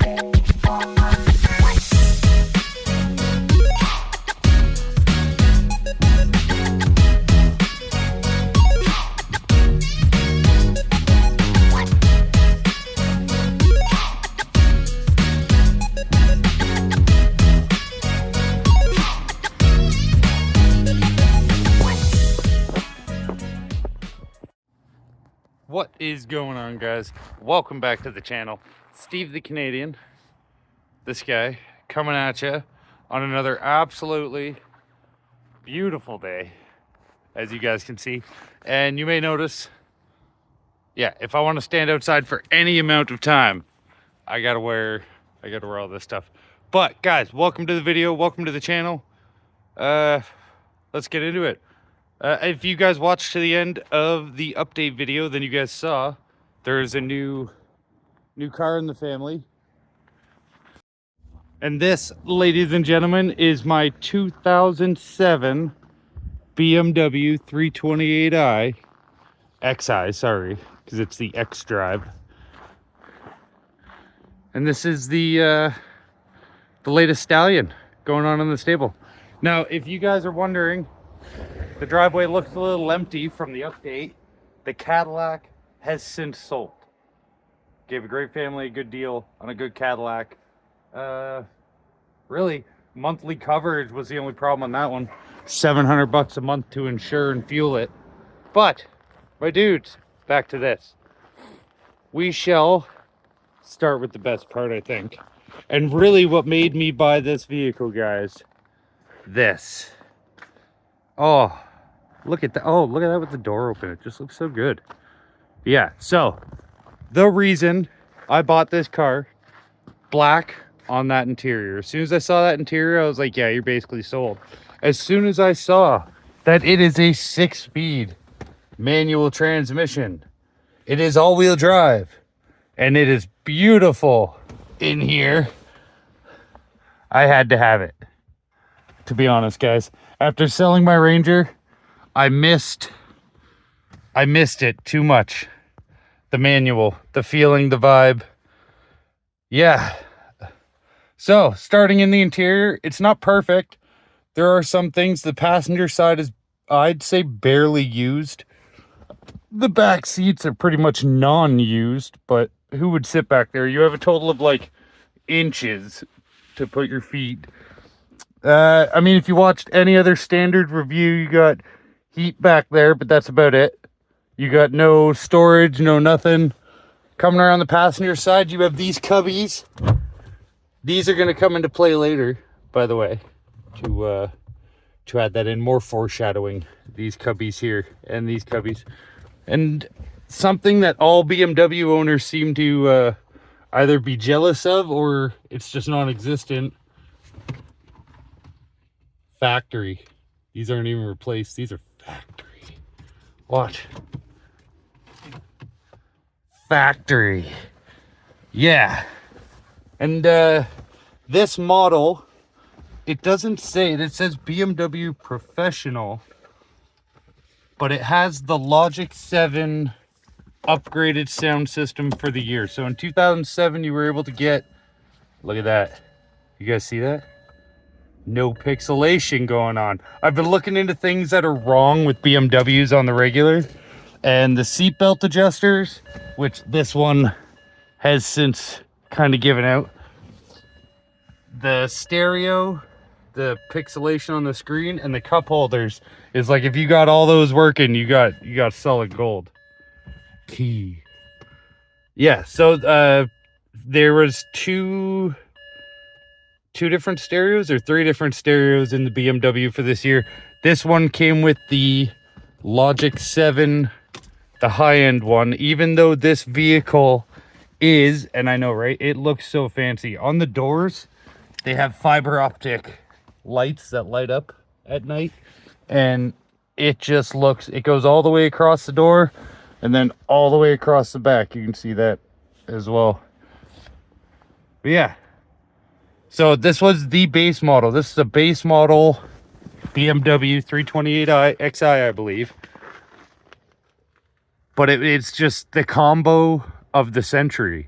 What is going on, guys? Welcome back to the channel. Steve the Canadian, this guy, coming at you on another absolutely beautiful day, as you guys can see. And you may notice, yeah, if I want to stand outside for any amount of time, I gotta wear all this stuff. But guys, welcome to the video, welcome to the channel. Let's get into it. If you guys watched to the end of the update video, then you guys saw there's a new car in the family. And this, ladies and gentlemen, is my 2007 BMW 328i XI, sorry, because it's the X Drive. And this is the latest stallion going on in the stable. Now, if you guys are wondering, the driveway looks a little empty from the update. The Cadillac has since sold. Gave a great family a good deal on a good Cadillac. Really, monthly coverage was the only problem on that one. $700 a month to insure and fuel it. But, my dudes, back to this. We shall start with the best part, I think. And really what made me buy this vehicle, guys. This. Oh, look at that. Oh, look at that with the door open. It just looks so good. Yeah, so the reason I bought this car, black on that interior. As soon as I saw that interior, I was like, yeah, you're basically sold. As soon as I saw that it is a 6-speed manual transmission, it is all-wheel drive, and it is beautiful in here, I had to have it. To be honest, guys, after selling my Ranger, I missed it too much. The manual, the feeling, the vibe. Yeah. So, starting in the interior, it's not perfect. There are some things. The passenger side is, I'd say, barely used. The back seats are pretty much non-used, but who would sit back there? You have a total of like inches to put your feet. I mean, if you watched any other standard review, you got heat back there, but that's about it. You got no storage, no nothing. Coming around the passenger side, you have these cubbies. These are going to come into play later, by the way, to add that in, more foreshadowing. These cubbies here and these cubbies. And something that all BMW owners seem to either be jealous of or it's just non-existent. Factory. These aren't even replaced. These are factory. Watch. Factory. Yeah. And this model, it doesn't say it. It says BMW Professional, but it has the Logic 7 upgraded sound system for the year. So in 2007, you were able to get, look at that. You guys see that? No pixelation going on. I've been looking into things that are wrong with BMWs on the regular, and the seatbelt adjusters, which this one has since kind of given out. The stereo, the pixelation on the screen, and the cup holders is like, if you got all those working, you got solid gold. Key. Yeah, so there was two different stereos or 3 different stereos in the BMW for this year. This one came with the Logic 7, the high-end one, even though this vehicle is, and I know, right, it looks so fancy. On the doors, they have fiber optic lights that light up at night, and it just looks, it goes all the way across the door and then all the way across the back. You can see that as well. But yeah, so this was the base model. This is a base model BMW 328i Xi, I believe. But it's just the combo of the century.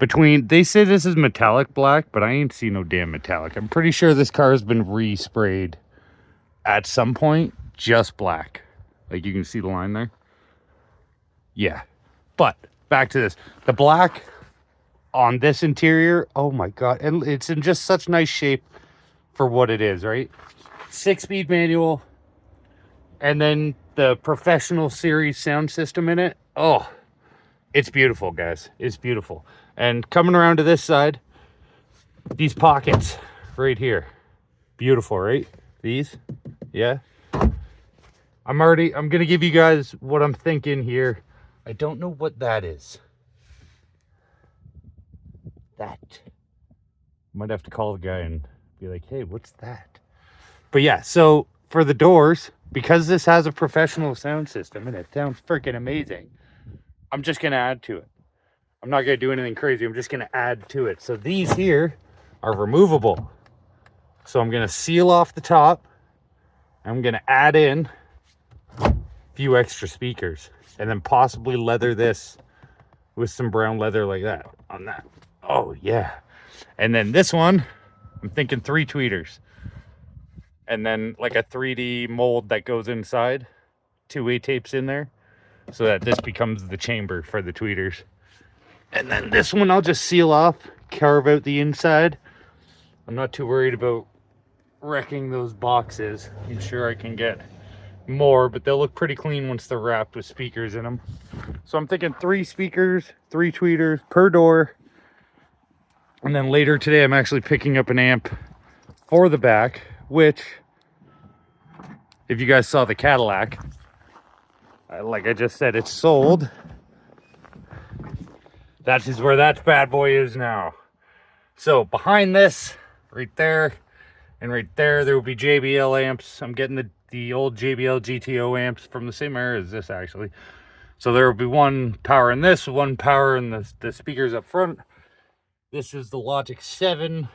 between, they say this is metallic black, but I ain't seen no damn metallic. I'm pretty sure this car has been resprayed at some point, just black. Like you can see the line there. Yeah. But back to this. The black on this interior, oh my God. And it's in just such nice shape for what it is, right? 6-speed manual. And then the professional series sound system in it. Oh, it's beautiful, guys. It's beautiful. And coming around to this side, these pockets right here. Beautiful, right? These, yeah. I'm gonna give you guys what I'm thinking here. I don't know what that is. That. Might have to call the guy and be like, hey, what's that? But yeah, so for the doors, because this has a professional sound system and it sounds freaking amazing, I'm just gonna add to it. I'm not gonna do anything crazy. I'm just gonna add to it. So these here are removable. So I'm gonna seal off the top. I'm gonna add in a few extra speakers and then possibly leather this with some brown leather like that on that. Oh yeah. And then this one, I'm thinking 3 tweeters. And then like a 3D mold that goes inside, 2-way tapes in there, so that this becomes the chamber for the tweeters. And then this one I'll just seal off, carve out the inside. I'm not too worried about wrecking those boxes. I'm sure I can get more, but they'll look pretty clean once they're wrapped with speakers in them. So I'm thinking 3 speakers, 3 tweeters per door. And then later today, I'm actually picking up an amp for the back, which, if you guys saw the Cadillac, like I just said, it's sold. That is where that bad boy is now. So behind this, right there, and right there will be JBL amps. I'm getting the old JBL GTO amps from the same era as this, actually. So there will be one power in this, one power in the speakers up front. This is the Logic 7.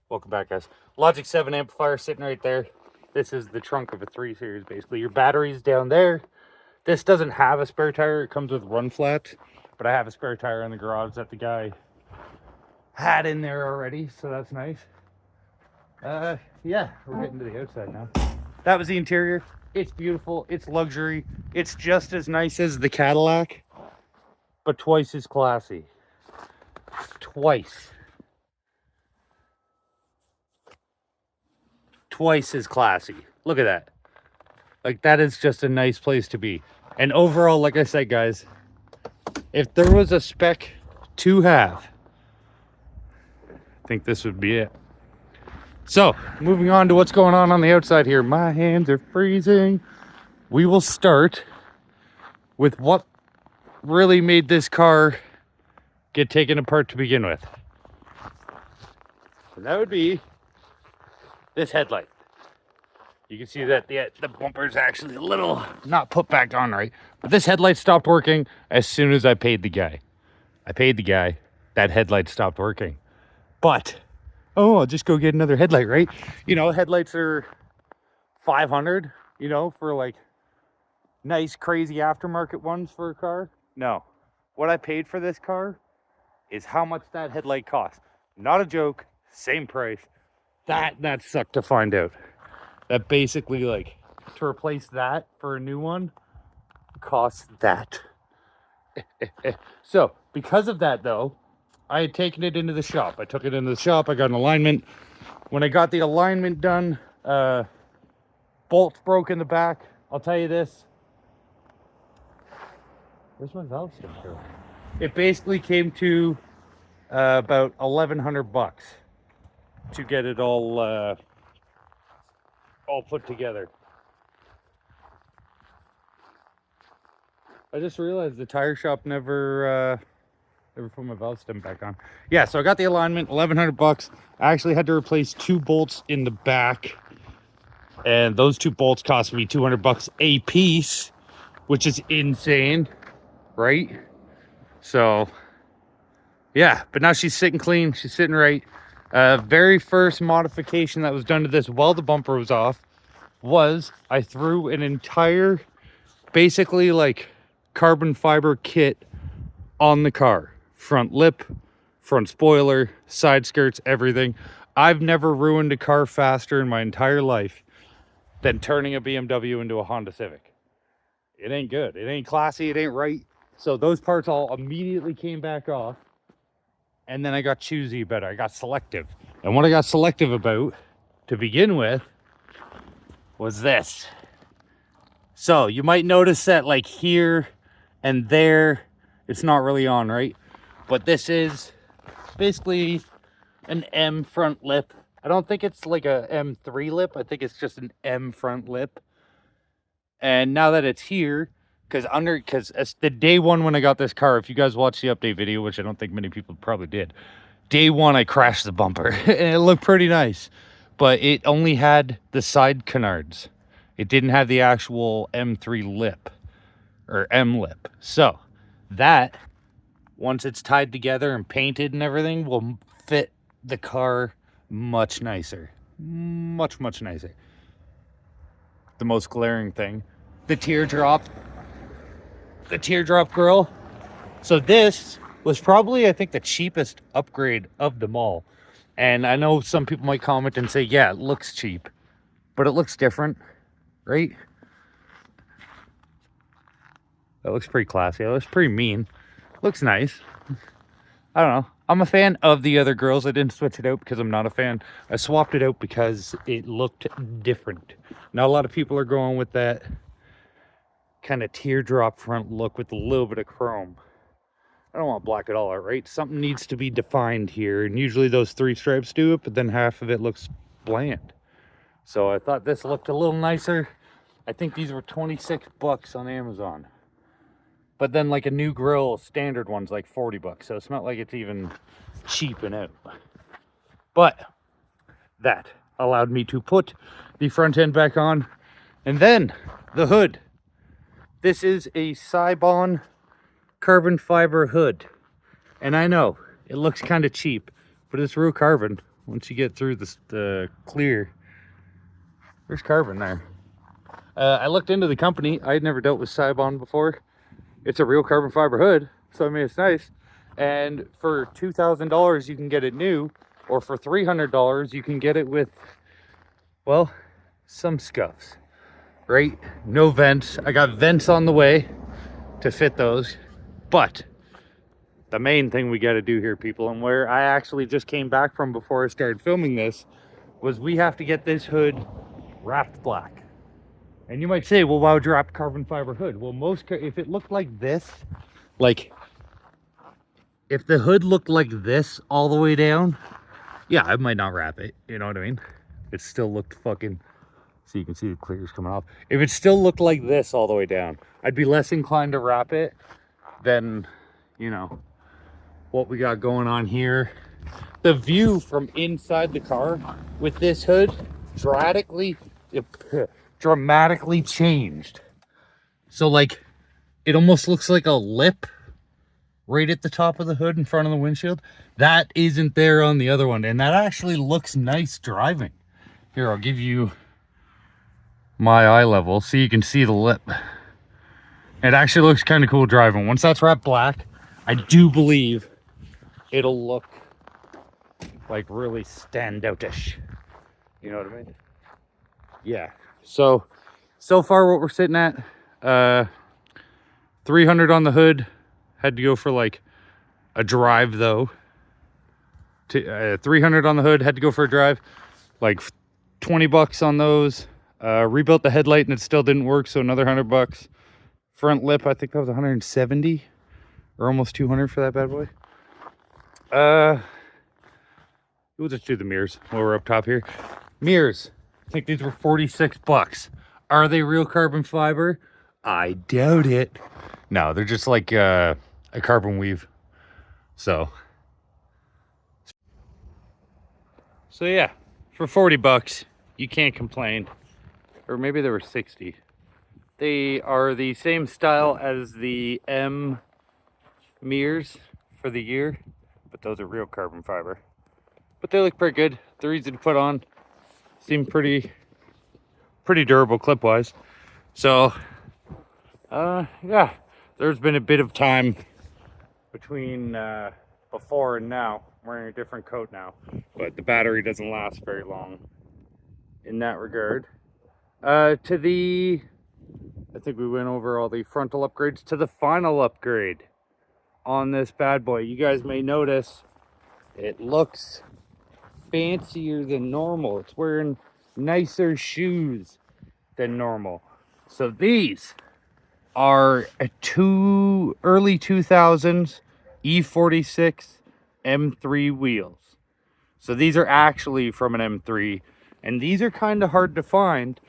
Welcome back, guys. Logic 7 amplifier sitting right there. This is the trunk of a 3 Series, basically. Your battery's down there. This doesn't have a spare tire. It comes with run flat, but I have a spare tire in the garage that the guy had in there already, so that's nice. Yeah, we're getting to the outside now. That was the interior. It's beautiful. It's luxury. It's just as nice as the Cadillac, but twice as classy. Twice as classy. Look at that. Like, that is just a nice place to be. And overall, like I said, guys, if there was a spec to have, I think this would be it. So, moving on to what's going on the outside here. My hands are freezing. We will start with what really made this car get taken apart to begin with. And that would be this headlight. You can see that the bumper is actually a little not put back on right. But this headlight stopped working as soon as I paid the guy. That headlight stopped working. But, oh, I'll just go get another headlight, right? You know, headlights are $500, you know, for like nice, crazy aftermarket ones for a car. No. What I paid for this car is how much that headlight cost. Not a joke, same price. That sucked to find out. That basically, like, to replace that for a new one costs that. So, because of that, though, I had taken it into the shop. I took it into the shop. I got an alignment. When I got the alignment done, bolts broke in the back. I'll tell you this. Where's my valve stem go? It basically came to about $1,100 to get it all put together. I just realized the tire shop never put my valve stem back on. Yeah, so I got the alignment, $1,100. I actually had to replace 2 bolts in the back, and those 2 bolts cost me $200 a piece, which is insane, right? So yeah, but now she's sitting clean, she's sitting right. Very first modification that was done to this while the bumper was off was I threw an entire, basically like carbon fiber kit on the car. Front lip, front spoiler, side skirts, everything. I've never ruined a car faster in my entire life than turning a BMW into a Honda Civic. It ain't good. It ain't classy. It ain't right. So those parts all immediately came back off. And then I got choosy about it. I got selective. And what I got selective about to begin with was this. So you might notice that like here and there, it's not really on, right? But this is basically an M front lip. I don't think it's like a M3 lip. I think it's just an M front lip. And now that it's here, because the day one when I got this car, if you guys watched the update video, which I don't think many people probably did, day one I crashed the bumper and it looked pretty nice, but it only had the side canards. It didn't have the actual M3 lip or M lip. So that, once it's tied together and painted and everything, will fit the car much nicer. Much nicer. The most glaring thing, the teardrop grill. So this was probably, I think, the cheapest upgrade of them all. And I know some people might comment and say, yeah, it looks cheap, but it looks different, right? That looks pretty classy. That looks pretty mean. Looks nice. I don't know. I'm a fan of the other grills. I didn't switch it out because I'm not a fan. I swapped it out because it looked different. Now, a lot of people are going with that kind of teardrop front look with a little bit of chrome. I don't want to black it all out, right? Something needs to be defined here. And usually those 3 stripes do it, but then half of it looks bland. So I thought this looked a little nicer. I think these were 26 bucks on Amazon. But then like a new grill, standard one's like 40 bucks. So it's not like it's even cheaping out. But that allowed me to put the front end back on. And then the hood. This is a Cybon carbon fiber hood. And I know it looks kind of cheap, but it's real carbon. Once you get through the clear, there's carbon there. I looked into the company. I had never dealt with Cybon before. It's a real carbon fiber hood, so I mean it's nice. And for $2,000 you can get it new, or for $300 you can get it with, well, some scuffs, right? No vents. I got vents on the way to fit those, but the main thing we got to do here, people, and where I actually just came back from before I started filming this, was we have to get this hood wrapped black. And you might say, well, why would you wrap carbon fiber hood? Well, if it looked like this, like if the hood looked like this all the way down, yeah, I might not wrap it. You know what I mean? It still looked fucking, so you can see the clears coming off. If it still looked like this all the way down, I'd be less inclined to wrap it than, you know, what we got going on here. The view from inside the car with this hood dramatically changed. So like it almost looks like a lip right at the top of the hood in front of the windshield. That isn't there on the other one, and that actually looks nice driving. Here, I'll give you my eye level so you can see the lip. It actually looks kind of cool driving. Once that's wrapped black, I do believe it'll look like really standoutish. You know what I mean? Yeah. So far what we're sitting at, 300 on the hood. Had to go for like a drive though. 300 on the hood, had to go for a drive. Like 20 bucks on those. Rebuilt the headlight and it still didn't work, so another 100 bucks. Front lip, I think that was 170 or almost 200 for that bad boy. We'll just do the mirrors while we're up top here. Mirrors, I think these were 46 bucks. Are they real carbon fiber? I doubt it. No, they're just like a carbon weave. So yeah, for 40 bucks, you can't complain. Or maybe they were 60. They are the same style as the M mirrors for the year, but those are real carbon fiber. But they look pretty good. They're easy to put on. Seem pretty durable clip-wise. So, yeah, there's been a bit of time between before and now. I'm wearing a different coat now, but the battery doesn't last very long in that regard. I think we went over all the frontal upgrades. To the final upgrade on this bad boy, you guys may notice it looks fancier than normal. It's wearing nicer shoes than normal. So these are a early 2000s E46 M3 wheels. So these are actually from an M3, and these are kind of hard to find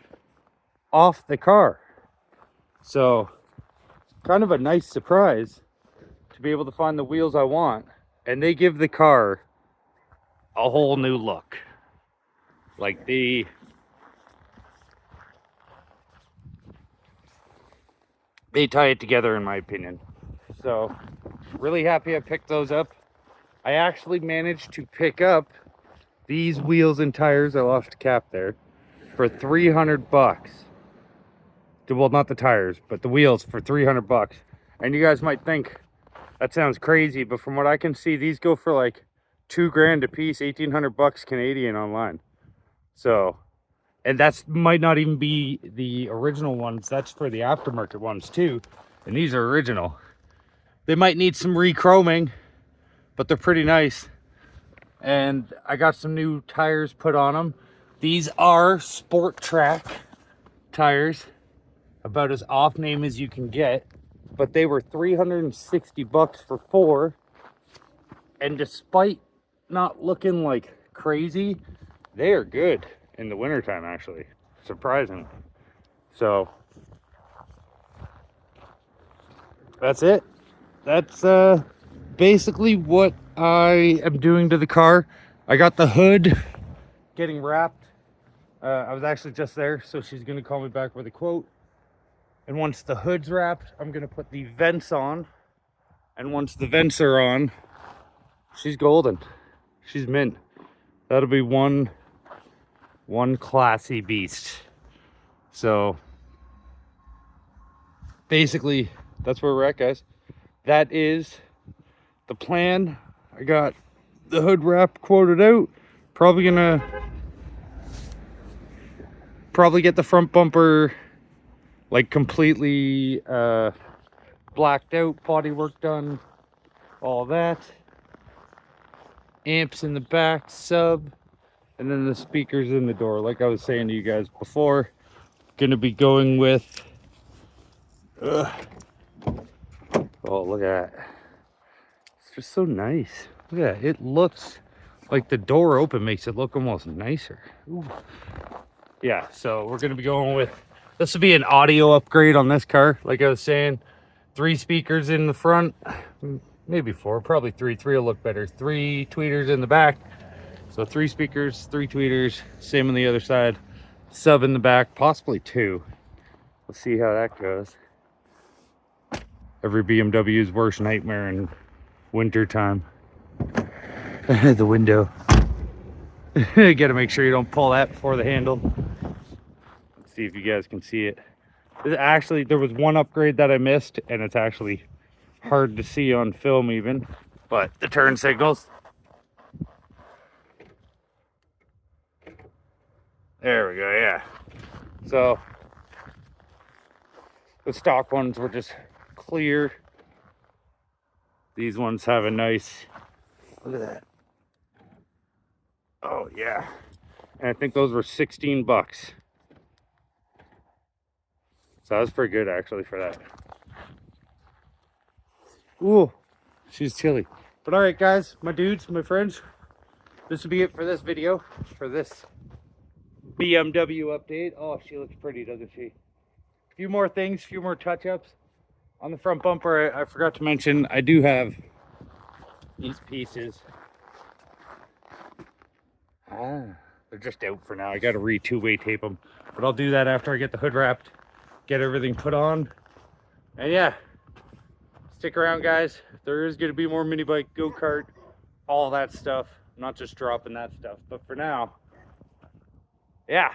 off the car. So kind of a nice surprise to be able to find the wheels I want, and they give the car a whole new look. Like they tie it together, in my opinion. So really happy I picked those up. I actually managed to pick up these wheels and tires, I lost a cap there, for 300 bucks. Well, not the tires, but the wheels for 300 bucks. And you guys might think that sounds crazy, but from what I can see, these go for like $2,000 a piece, 1,800 bucks Canadian online. So, and that's might not even be the original ones. That's for the aftermarket ones too. And these are original. They might need some re-chroming, but they're pretty nice. And I got some new tires put on them. These are Sport Track tires, about as off name as you can get, but they were 360 bucks for 4. And despite not looking like crazy, they are good in the wintertime, actually. Surprising. So that's it. That's basically what I am doing to the car. I got the hood getting wrapped. I was actually just there, so she's gonna call me back with a quote. And once the hood's wrapped, I'm gonna put the vents on. And once the vents are on, she's golden. She's mint. That'll be one classy beast. So basically, that's where we're at, guys. That is the plan. I got the hood wrap quoted out. Probably get the front bumper like completely blacked out, body work done, all that. Amps in the back, sub, and then the speakers in the door. Like I was saying to you guys before, gonna be going with oh, look at that. It's just so nice. Look at that. It looks like the door open makes it look almost nicer. Ooh. Yeah, so we're gonna be going with, this will be an audio upgrade on this car. Like I was saying, 3 speakers in the front, maybe 4, probably 3 will look better. 3 tweeters in the back, so 3 speakers, 3 tweeters, same on the other side. Sub in the back, possibly 2. We'll see how that goes. Every BMW's worst nightmare in winter time. The window. You gotta make sure you don't pull that before the handle. Let's see if you guys can see it. Actually, there was one upgrade that I missed, and it's actually hard to see on film even, but the turn signals. There we go, yeah. So the stock ones were just clear. These ones have a nice, look at that. Oh yeah. And I think those were 16 bucks. So that was pretty good actually for that. Ooh, she's chilly. But all right, guys, my dudes, my friends, this will be it for this video, for this BMW update. Oh, she looks pretty, doesn't she? A few more things, a few more touch-ups. On the front bumper, I forgot to mention, I do have these pieces. They're just out for now. I got to two-way tape them. But I'll do that after I get the hood wrapped, get everything put on. And yeah, stick around, guys. There is going to be more mini bike, go-kart, all that stuff. I'm not just dropping that stuff. But for now, yeah.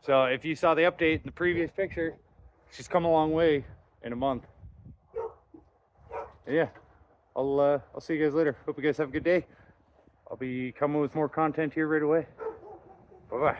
So if you saw the update in the previous picture, she's come a long way in a month. Yeah, I'll see you guys later. Hope you guys have a good day. I'll be coming with more content here right away. Bye bye.